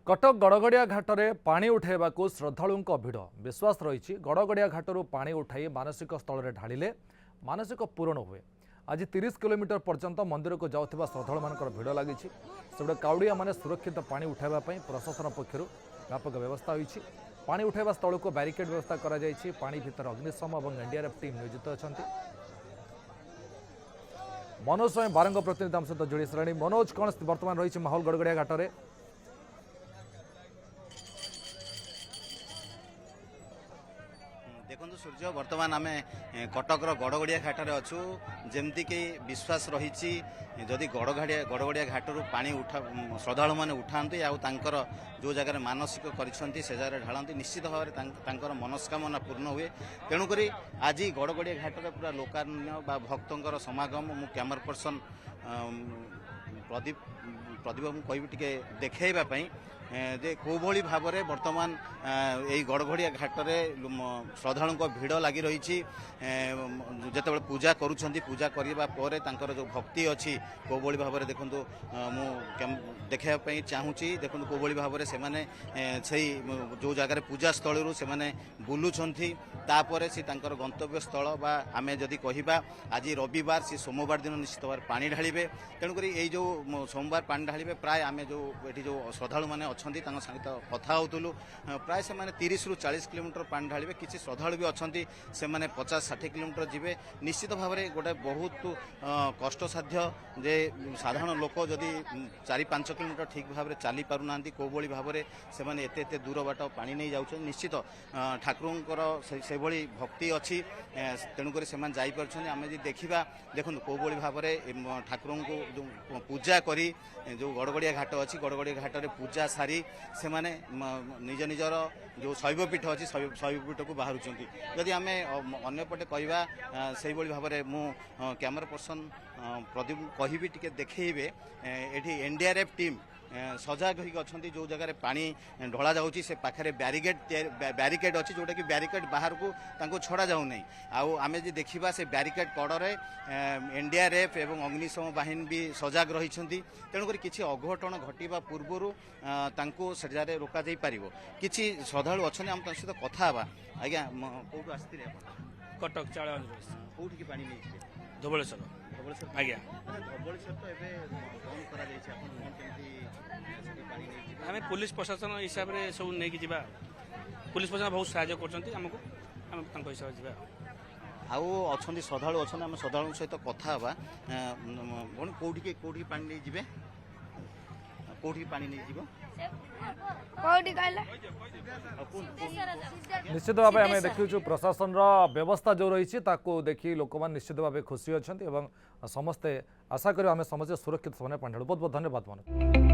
कटक गड़गड़िया घाट में पानी उठाइबा श्रद्धालुओं भिड़ विश्वास रही गड़गड़िया घाटू पानी उठाई मानसिक स्थल में ढाड़े मानसिक पूरण हुए। आज 30 किलोमीटर पर्यंत मंदिर को जाऊा श्रद्धालु मान भिड़ लगी से काउड़िया मैंने सुरक्षित पानी उठाइवाई प्रशासन पक्षर व्यापक व्यवस्था होती। पानी उठाइबा स्थल को बैरिकेड व्यवस्था करा जायछि। पानी भितर अग्निशम और एनडीआरएफ टीम नियोजित अच्छा। मनोज स्वयं बारंग प्रतिनिधि आम सहित जोड़ी सारे। मनोज, कौन बर्तमान रही माहौल गड़गड़िया घाट में? देखो सूर्य बर्तमान आम कटकर गड़गड़िया घाटे अच्छू जमती कि विश्वास रही जदि गड़गड़िया घाटू पानी उठा श्रद्धालु मैंने उठाती आर जो जगह मानसिक कर जगह ढालती निश्चित भाव में मनस्कामना पूर्ण हुए। तेणुक आज गड़गड़िया घाट में पूरा लोकारण्य भक्तों समागम मु कैमरा पर्सन प्रदीप कहि टे देखाइबापी जे कौ भली भाव में बर्तमान यही गड़गड़िया घाट में श्रद्धालु भिड़ लगी रही जिते पूजा करुँच पूजा करने जो भक्ति अच्छी कौ भली भाव में देखु मु देखापी चाहूँगी। देखो कौ भली भाव में से जो जगह पूजा स्थल से बुलूंट तापर सी गंतव्य स्थल बा आमे जदि कहिबा आज रविवार सी सोमवार दिन निश्चित भाव पानी ढालिबे। तेणुक यही जो सोमवार पानी ढालिबे प्राय आमे जो ये जो श्रद्धालु मैंने सहित कथा होलु प्राय से 30 रु 40 किलोमीटर पानी ढालिबे। किसी श्रद्धालु भी अच्छा से 50-60 किलोमीटर जीवे। निश्चित भाव में गोटे बहुत कष्टसाध्य जे साधारण लोक जदि 4-5 किलोमीटर ठीक भाव में चली पारना कौ भली भाव में से एते दूर बाट पानी नहीं जाऊँ। निश्चित ठाकुर से भक्ति अच्छी तेणुक से आम देखा देखो कौ भली भाव में ठाकुर को जो पूजा करी जो गड़गड़िया घाट अच्छी गड़गड़िया घाट में पूजा सारी से निज निजर जो शैवपीठ अच्छी शैवपीठ को बाहर जदि आम अंपटे कहवा से भाव में मु कैमरा पर्सन प्रदीप कहि टे देखेबे ये एनडीआरएफ टीम सजग अच्छा जो जगह पानी ढला जाऊँगी से पाखे बैरिकेड अच्छी जोटा कि बैरिकेड बाहर को छड़ा जाऊना आम जी देखा से बैरिकेड कड़े एनडीआरएफ एवं अग्निशम बाहिनी भी सजग रही। तेणुक किसी अघटन घटवा पूर्वर से रोक जा पार कि श्रद्धालु अच्छा आम सहित कथा आज्ञा कौटू आसते कटक चाल कौटी पानी नहीं धवलेश्वर आज्ञा धवलेश्वर तो आम पुलिस प्रशासन हिसाब से सब नहीं जावा पुलिस प्रशासन बहुत साहय करमको आम हिसाब से आउ अच्छा श्रद्धालु अच्छा आम श्रद्धालु सहित कथा कौटी कौटी पानी नहीं जीवे कौटी पानी नहीं जीव निश्चित भाव में देखु प्रशासन व्यवस्था जो रही देखिए लोक निश्चित भाव खुशी अच्छा समस्ते आशा करें आम समस्त सुरक्षित समय पानी बहुत बहुत धन्यवाद।